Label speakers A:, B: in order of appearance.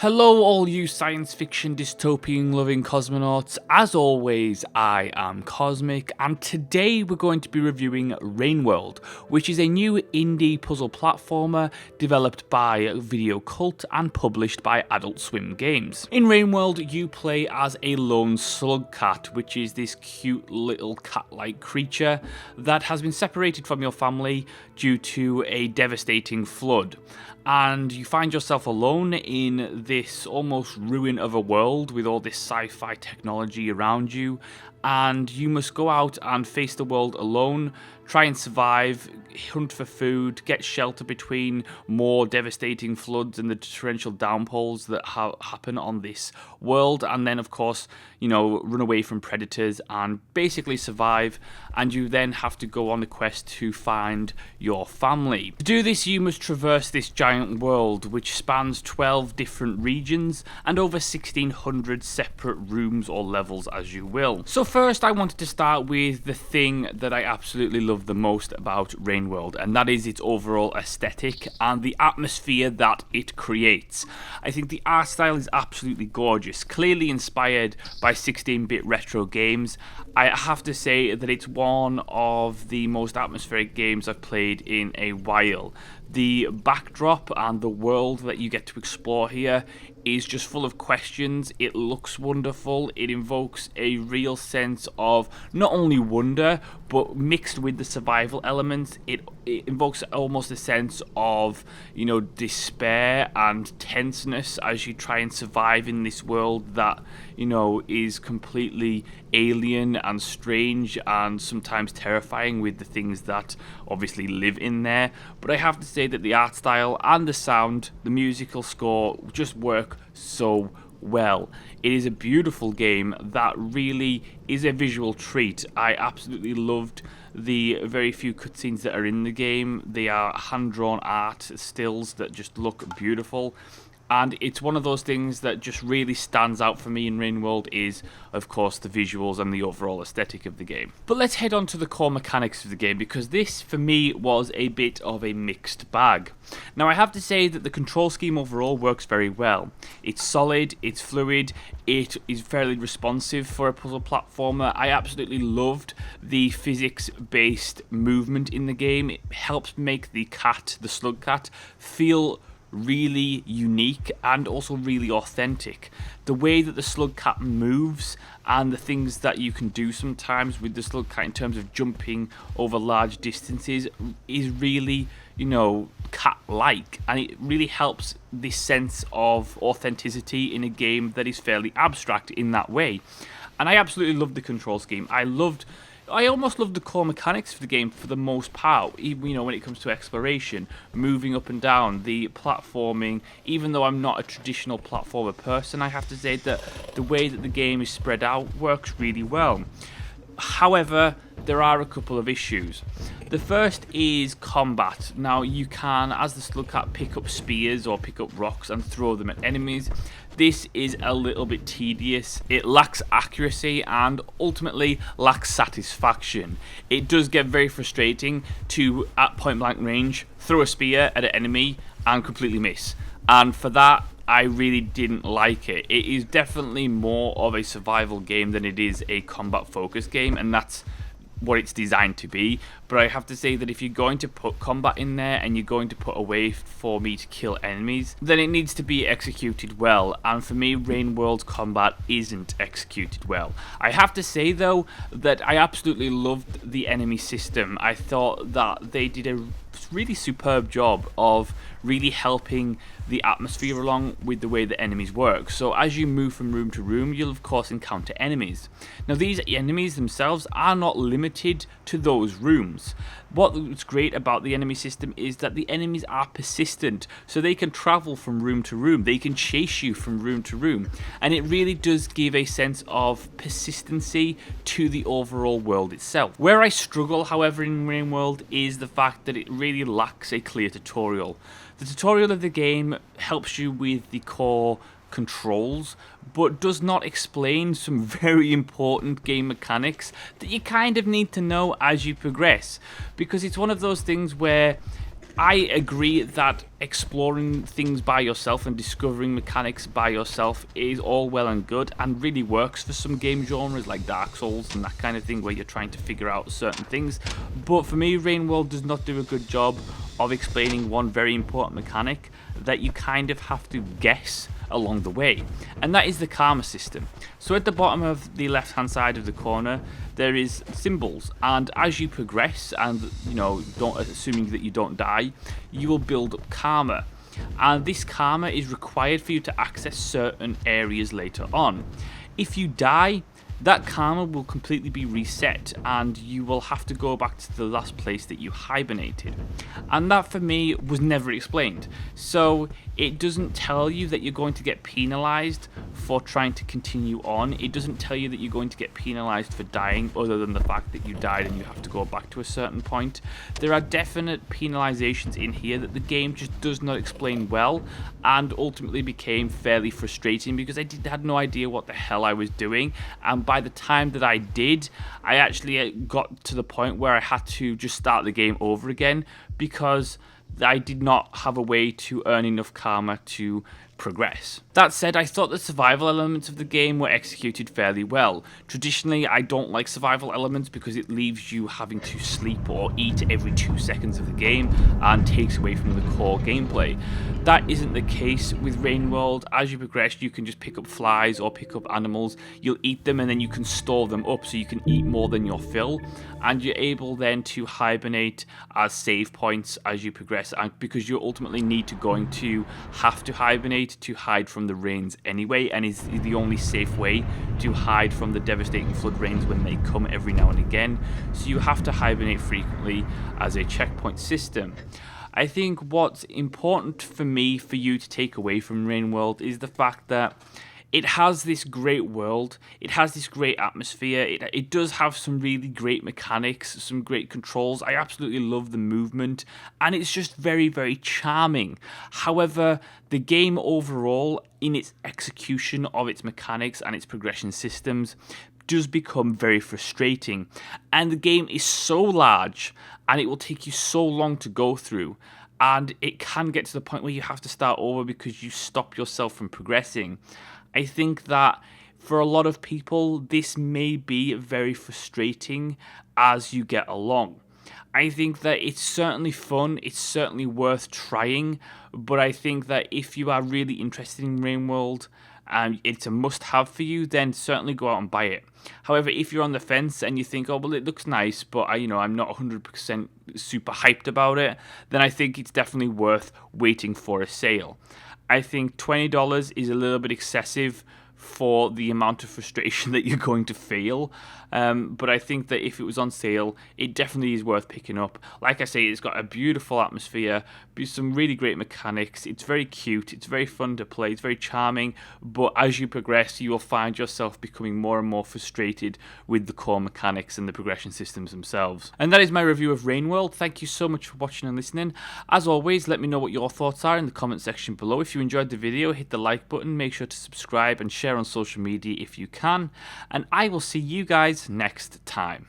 A: Hello all you science fiction dystopian loving cosmonauts, as always I am Cosmic and today we're going to be reviewing Rainworld, which is a new indie puzzle platformer developed by Video Cult and published by Adult Swim Games. In Rainworld you play as a lone slug cat, which is this cute little cat-like creature that has been separated from your family due to a devastating flood. And you find yourself alone in this almost ruin of a world with all this sci-fi technology around you, and you must go out and face the world alone, try and survive, hunt for food, get shelter between more devastating floods and the torrential downpours that happen on this world, and then of course, you know, run away from predators and basically survive. And you then have to go on the quest to find your family. To do this you must traverse this giant world which spans 12 different regions and over 1600 separate rooms or levels, as you will. So first I wanted to start with the thing that I absolutely love the most about Rainworld, and that is its overall aesthetic and the atmosphere that it creates. I think the art style is absolutely gorgeous, clearly inspired by 16-bit retro games. I have to say that it's one of the most atmospheric games I've played in a while. The backdrop and the world that you get to explore here is just full of questions. It looks wonderful. It invokes a real sense of not only wonder, but mixed with the survival elements, it invokes almost a sense of, you know, despair and tenseness as you try and survive in this world that, you know, is completely alien and strange and sometimes terrifying with the things that obviously live in there. But I have to say that the art style and the sound, the musical score just work so well. It is a beautiful game that really is a visual treat. I absolutely loved the very few cutscenes that are in the game. They are hand-drawn art stills that just look beautiful. And it's one of those things that just really stands out for me in Rainworld is, of course, the visuals and the overall aesthetic of the game. But let's head on to the core mechanics of the game, because this, for me, was a bit of a mixed bag. Now, I have to say that the control scheme overall works very well. It's solid, it's fluid, it is fairly responsive for a puzzle platformer. I absolutely loved the physics-based movement in the game. It helps make the slug cat, feel really unique and also really authentic. The way that the slug cat moves and the things that you can do sometimes with the slug cat in terms of jumping over large distances is really, you know, cat-like, and it really helps this sense of authenticity in a game that is fairly abstract in that way. And I absolutely loved the control scheme. I almost love the core mechanics of the game for the most part, even, you know, when it comes to exploration, moving up and down, the platforming. Even though I'm not a traditional platformer person, I have to say that the way that the game is spread out works really well. However, there are a couple of issues. The first is combat. Now, you can, as the slug cat, pick up spears or pick up rocks and throw them at enemies. This is a little bit tedious. It lacks accuracy and ultimately lacks satisfaction. It does get very frustrating to, at point blank range, throw a spear at an enemy and completely miss. And for that, I really didn't like it. It is definitely more of a survival game than it is a combat focused game, and that's what it's designed to be. But I have to say that if you're going to put combat in there and you're going to put a way for me to kill enemies, then it needs to be executed well, and for me Rainworld's combat isn't executed well. I have to say though that I absolutely loved the enemy system. I thought that they did a really superb job of really helping the atmosphere along with the way the enemies work. So as you move from room to room, you'll of course encounter enemies. Now, these enemies themselves are not limited to those rooms. What's great about the enemy system is that the enemies are persistent, so they can travel from room to room, they can chase you from room to room, and it really does give a sense of persistency to the overall world itself. Where I struggle, however, in Rainworld is the fact that it really lacks a clear tutorial. The tutorial of the game helps you with the core controls, but does not explain some very important game mechanics that you kind of need to know as you progress, because it's one of those things where I agree that exploring things by yourself and discovering mechanics by yourself is all well and good and really works for some game genres like Dark Souls and that kind of thing where you're trying to figure out certain things. But for me, Rainworld does not do a good job of explaining one very important mechanic that you kind of have to guess along the way, and that is the karma system. So at the bottom of the left hand side of the corner there is symbols, and as you progress and assuming that you don't die, you will build up karma, and this karma is required for you to access certain areas later on. If you die, that karma will completely be reset and you will have to go back to the last place that you hibernated. And that for me was never explained. So it doesn't tell you that you're going to get penalized for trying to continue on. It doesn't tell you that you're going to get penalized for dying, other than the fact that you died and you have to go back to a certain point. There are definite penalizations in here that the game just does not explain well, and ultimately became fairly frustrating because I had no idea what the hell I was doing. And by the time that I did, I actually got to the point where I had to just start the game over again because I did not have a way to earn enough karma to progress. That said, I thought the survival elements of the game were executed fairly well. Traditionally, I don't like survival elements because it leaves you having to sleep or eat every 2 seconds of the game and takes away from the core gameplay. That isn't the case with Rainworld. As you progress, you can just pick up flies or pick up animals. You'll eat them and then you can store them up so you can eat more than your fill, and you're able then to hibernate as save points as you progress, and because you ultimately need to have to hibernate to hide from the rains anyway, and is the only safe way to hide from the devastating flood rains when they come every now and again. So you have to hibernate frequently as a checkpoint system. I think what's important for you to take away from Rainworld is the fact that it has this great world, it has this great atmosphere, it does have some really great mechanics, some great controls. I absolutely love the movement, and it's just very, very charming. However, the game overall, in its execution of its mechanics and its progression systems, does become very frustrating, and the game is so large and it will take you so long to go through, and it can get to the point where you have to start over because you stop yourself from progressing. I think that for a lot of people this may be very frustrating as you get along. I think that it's certainly fun, it's certainly worth trying, but I think that if you are really interested in Rainworld and it's a must-have for you, then certainly go out and buy it. However, if you're on the fence and you think, oh, well, it looks nice, but I'm not 100% super hyped about it, then I think it's definitely worth waiting for a sale. I think $20 is a little bit excessive for the amount of frustration that you're going to feel, but I think that if it was on sale, it definitely is worth picking up. Like I say, it's got a beautiful atmosphere, some really great mechanics, it's very cute, it's very fun to play, it's very charming, but as you progress you will find yourself becoming more and more frustrated with the core mechanics and the progression systems themselves. And that is my review of Rainworld. Thank you so much for watching and listening. As always, let me know what your thoughts are in the comment section below. If you enjoyed the video, hit the like button, make sure to subscribe and share on social media if you can, and I will see you guys next time.